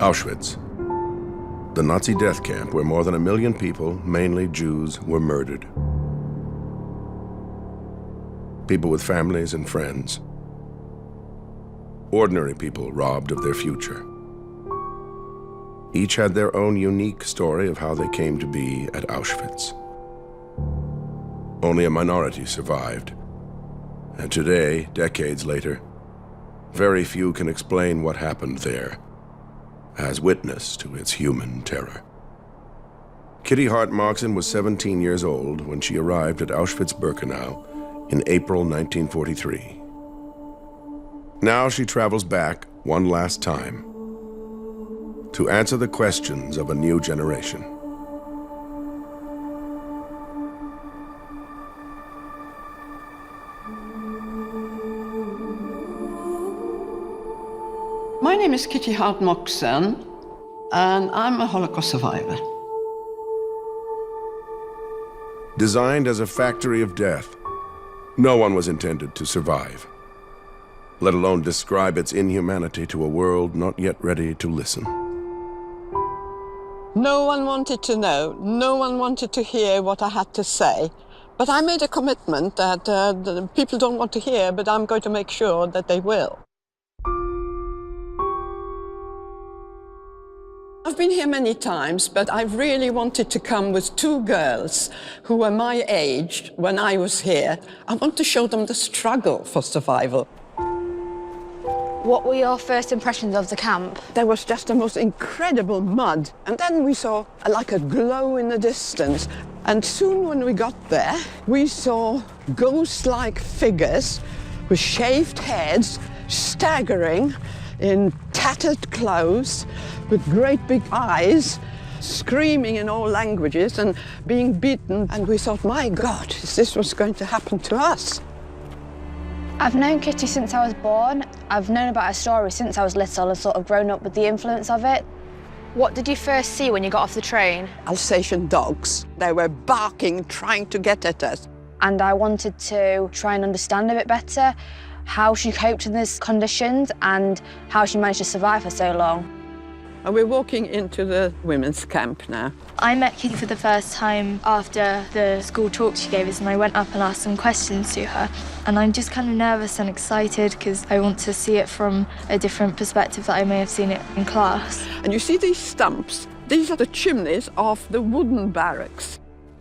Auschwitz, the Nazi death camp where more than 1 million people, mainly Jews, were murdered. People with families and friends. Ordinary people robbed of their future. Each had their own unique story of how they came to be at Auschwitz. Only a minority survived. And today, decades later, very few can explain what happened there as witness to its human terror. Kitty Hart-Marxen was 17 years old when she arrived at Auschwitz-Birkenau in April 1943. Now she travels back one last time to answer the questions of a new generation. My name is Kitty Hart-Marxen, and I'm a Holocaust survivor. Designed as a factory of death, no one was intended to survive, let alone describe its inhumanity to a world not yet ready to listen. No one wanted to know, no one wanted to hear what I had to say. But I made a commitment that the people don't want to hear, but I'm going to make sure that they will. I've been here many times, but I really wanted to come with 2 girls who were my age when I was here. I want to show them the struggle for survival. What were your first impressions of the camp? There was just the most incredible mud. And then we saw like a glow in the distance. And soon when we got there, we saw ghost-like figures with shaved heads, staggering in tattered clothes, with great big eyes, screaming in all languages and being beaten. And we thought, my God, is this what's going to happen to us? I've known Kitty since I was born. I've known about her story since I was little and sort of grown up with the influence of it. What did you first see when you got off the train? Alsatian dogs. They were barking, trying to get at us. And I wanted to try and understand a bit better how she coped in these conditions and how she managed to survive for so long. And we're walking into the women's camp now. I met Kitty for the first time after the school talk she gave us, and I went up and asked some questions to her. And I'm just kind of nervous and excited because I want to see it from a different perspective that I may have seen it in class. And you see these stumps? These are the chimneys of the wooden barracks.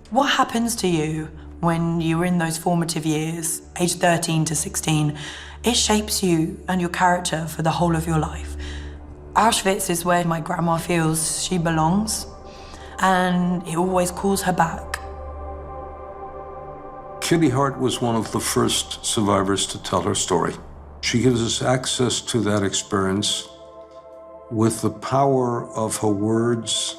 What happens to you when you're in those formative years, age 13 to 16? It shapes you and your character for the whole of your life. Auschwitz is where my grandma feels she belongs, and it always calls her back. Kitty Hart was one of the first survivors to tell her story. She gives us access to that experience with the power of her words.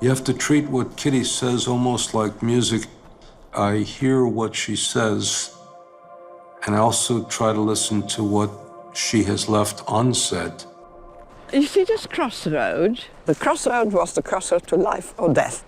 You have to treat what Kitty says almost like music. I hear what she says, and I also try to listen to what she has left unsaid. You see this crossroad? The crossroad was the crossroad to life or death.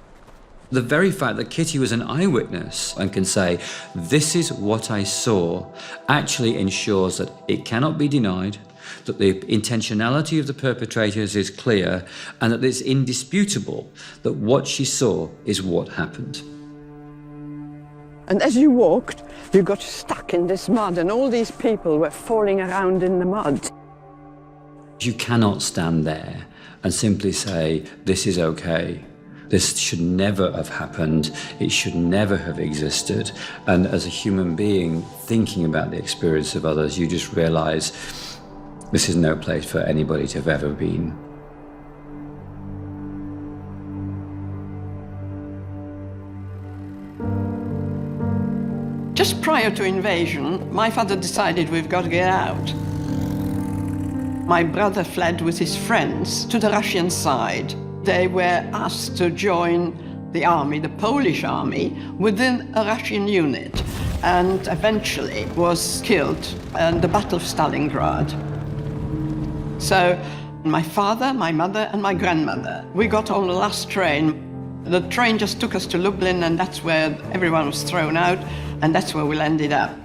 The very fact that Kitty was an eyewitness and can say, this is what I saw, actually ensures that it cannot be denied, that the intentionality of the perpetrators is clear, and that it's indisputable that what she saw is what happened. And as you walked, you got stuck in this mud, and all these people were falling around in the mud. You cannot stand there and simply say, this is okay. This should never have happened. It should never have existed. And as a human being thinking about the experience of others, you just realize this is no place for anybody to have ever been. Just prior to invasion, my father decided we've got to get out. My brother fled with his friends to the Russian side. They were asked to join the army, the Polish army, within a Russian unit, and eventually was killed in the Battle of Stalingrad. So my father, my mother, and my grandmother, we got on the last train. The train just took us to Lublin, and that's where everyone was thrown out, and that's where we landed up.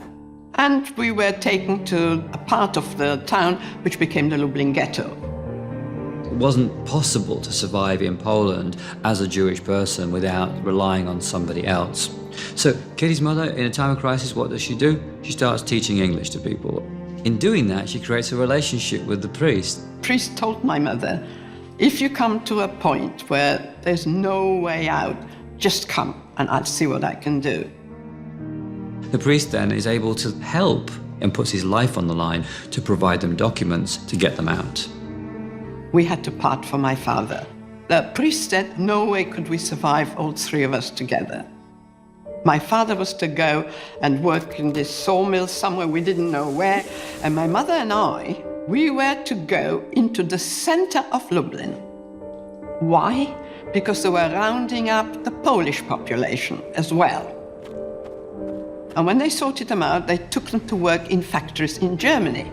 And we were taken to a part of the town which became the Lublin ghetto. wasn't possible to survive in Poland as a Jewish person without relying on somebody else. So Kitty's mother, in a time of crisis, what does she do? She starts teaching English to people. In doing that, she creates a relationship with the priest. The priest told my mother, if you come to a point where there's no way out, just come and I'll see what I can do. The priest then is able to help and puts his life on the line to provide them documents to get them out. We had to part for my father. The priest said no way could we survive, all three of us together. My father was to go and work in this sawmill somewhere, we didn't know where, and my mother and I, we were to go into the center of Lublin. Why? Because they were rounding up the Polish population as well. And when they sorted them out, they took them to work in factories in Germany.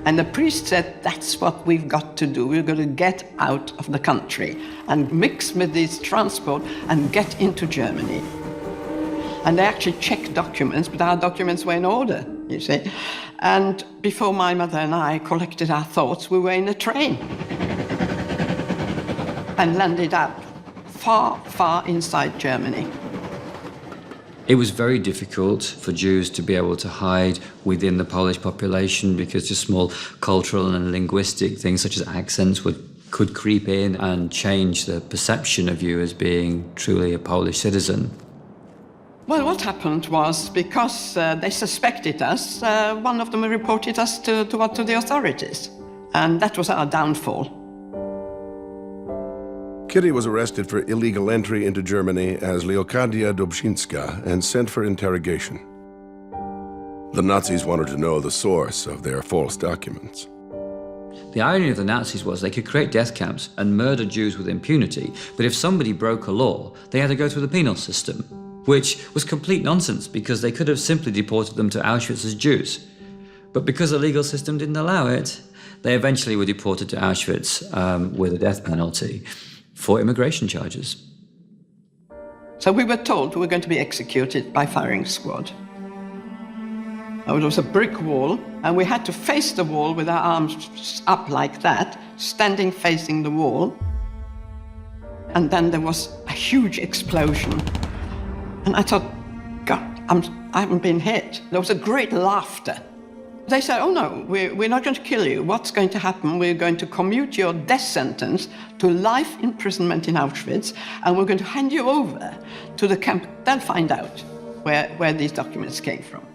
And the priest said, that's what we've got to do. We're going to get out of the country and mix with this transport and get into Germany. And they actually checked documents, but our documents were in order, you see. And before my mother and I collected our thoughts, we were in a train and landed up far, far inside Germany. It was very difficult for Jews to be able to hide within the Polish population because just small cultural and linguistic things such as accents could creep in and change the perception of you as being truly a Polish citizen. Well, what happened was, because they suspected us, one of them reported us to the authorities. And that was our downfall. Kitty was arrested for illegal entry into Germany as Leokadia Dobrzynska and sent for interrogation. The Nazis wanted to know the source of their false documents. The irony of the Nazis was they could create death camps and murder Jews with impunity, but if somebody broke a law, they had to go through the penal system, which was complete nonsense because they could have simply deported them to Auschwitz as Jews. But because the legal system didn't allow it, they eventually were deported to Auschwitz with a death penalty for immigration charges. So we were told we were going to be executed by firing squad. It was a brick wall, and we had to face the wall with our arms up like that, standing facing the wall. And then there was a huge explosion. And I thought, God, I haven't been hit. There was a great laughter. They said, oh no, we're not going to kill you. What's going to happen? We're going to commute your death sentence to life imprisonment in Auschwitz, and we're going to hand you over to the camp. They'll find out where these documents came from.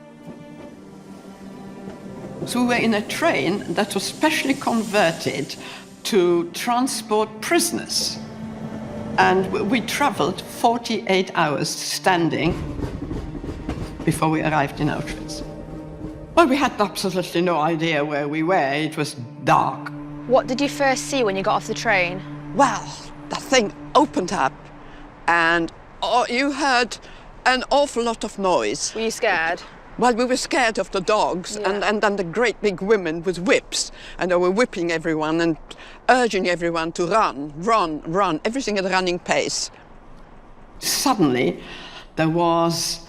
So we were in a train that was specially converted to transport prisoners. And we traveled 48 hours standing before we arrived in Auschwitz. Well, we had absolutely no idea where we were. It was dark. What did you first see when you got off the train? Well, the thing opened up and you heard an awful lot of noise. Were you scared? Well, we were scared of the dogs, Yeah. and then the great big women with whips, and they were whipping everyone and urging everyone to run, run, run, everything at a running pace. Suddenly, there was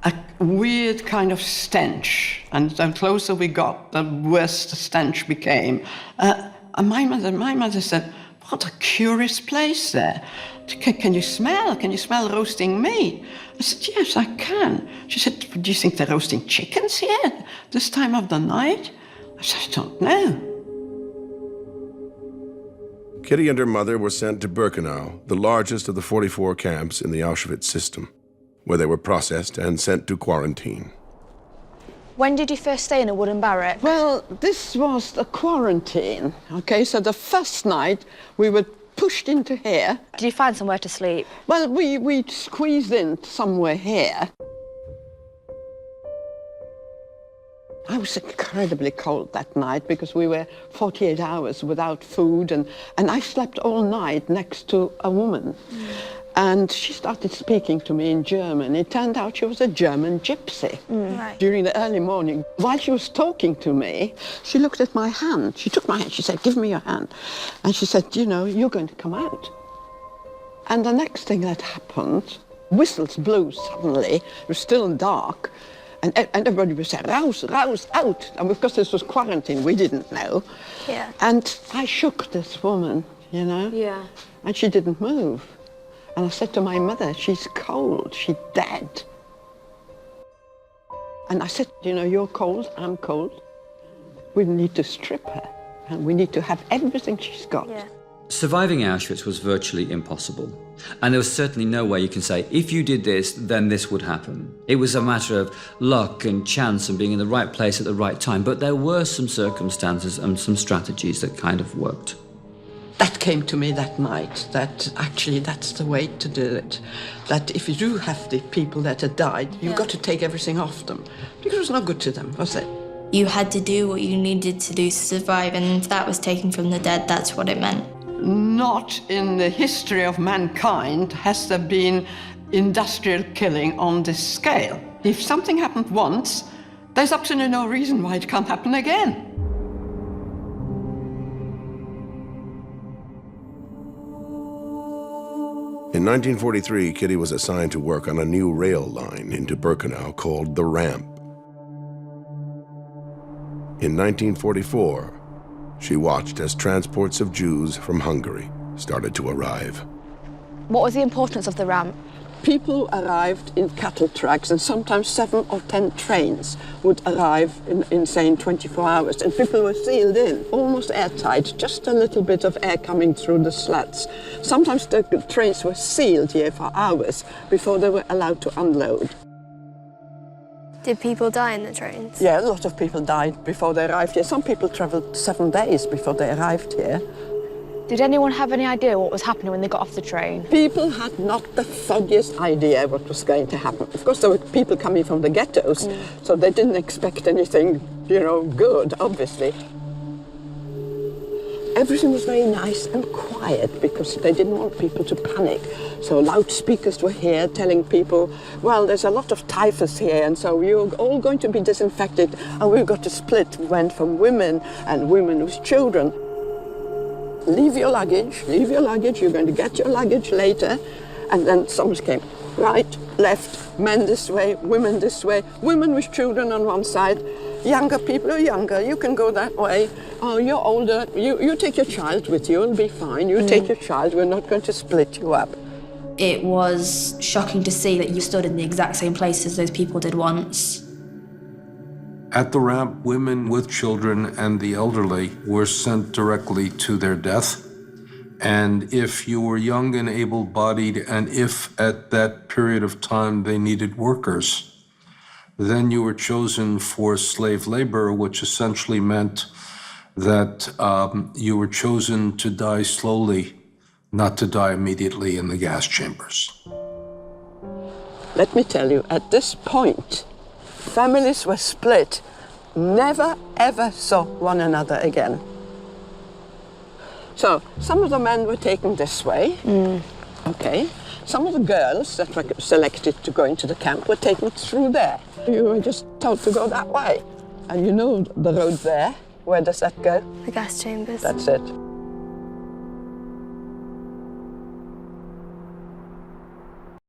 a weird kind of stench, and the closer we got, the worse the stench became. And my mother said, what a curious place there. Can you smell? Can you smell roasting meat? I said, yes, I can. She said, do you think they're roasting chickens here this time of the night? I said, I don't know. Kitty and her mother were sent to Birkenau, the largest of the 44 camps in the Auschwitz system, where they were processed and sent to quarantine. When did you first stay in a wooden barrack? Well, this was the quarantine, okay? So the first night we were pushed into here. Did you find somewhere to sleep? Well, we squeezed in somewhere here. I was incredibly cold that night because we were 48 hours without food, and I slept all night next to a woman. And she started speaking to me in German. It turned out she was a German gypsy. Right. During the early morning, while she was talking to me, she looked at my hand. She took my hand, she said, give me your hand. And she said, you know, you're going to come out. And the next thing that happened, whistles blew suddenly. It was still dark. And everybody was saying, rouse, rouse, out. And because this was quarantine, we didn't know. Yeah. And I shook this woman. you know? Yeah. And she didn't move. And I said to my mother, she's cold, she's dead. And I said, you know, you're cold, I'm cold. We need to strip her, and we need to have everything she's got. Yeah. Surviving Auschwitz was virtually impossible. And there was certainly no way you can say, if you did this, then this would happen. It was a matter of luck and chance and being in the right place at the right time. But there were some circumstances and some strategies that kind of worked. That came to me that night, that actually that's the way to do it. That if you do have the people that had died, you've got to take everything off them. Because it was not good to them, was it? You had to do what you needed to do to survive, and if that was taken from the dead, that's what it meant. Not in the history of mankind has there been industrial killing on this scale. If something happened once, there's absolutely no reason why it can't happen again. In 1943, Kitty was assigned to work on a new rail line into Birkenau called the Ramp. In 1944, she watched as transports of Jews from Hungary started to arrive. What was the importance of the ramp? People arrived in cattle trucks, and sometimes 7 or 10 trains would arrive in say, 24 hours. And people were sealed in, almost airtight, just a little bit of air coming through the slats. Sometimes the trains were sealed here for hours before they were allowed to unload. Did people die in the trains? Yeah, a lot of people died before they arrived here. Some people travelled 7 days before they arrived here. Did anyone have any idea what was happening when they got off the train? People had not the foggiest idea what was going to happen. Of course, there were people coming from the ghettos, so they didn't expect anything, you know, good, obviously. Everything was very nice and quiet because they didn't want people to panic. So loudspeakers were here telling people, well, there's a lot of typhus here, and so you're all going to be disinfected, and we've got to split. We went from women and women with children. Leave your luggage, you're going to get your luggage later. And then someone came, right, left, men this way, women women with children on one side, younger people are younger, you can go that way. Oh, you're older, you take your child with you, it'll be fine. You take your child, we're not going to split you up. It was shocking to see that you stood in the exact same place as those people did once. At the ramp, women with children and the elderly were sent directly to their death. And if you were young and able-bodied, and if at that period of time they needed workers, then you were chosen for slave labor, which essentially meant that you were chosen to die slowly, not to die immediately in the gas chambers. Let me tell you, at this point, families were split, never ever saw one another again. So some of the men were taken this way, okay. Some of the girls that were selected to go into the camp were taken through there. You were just told to go that way. And you know the road there, where does that go? The gas chambers. That's it.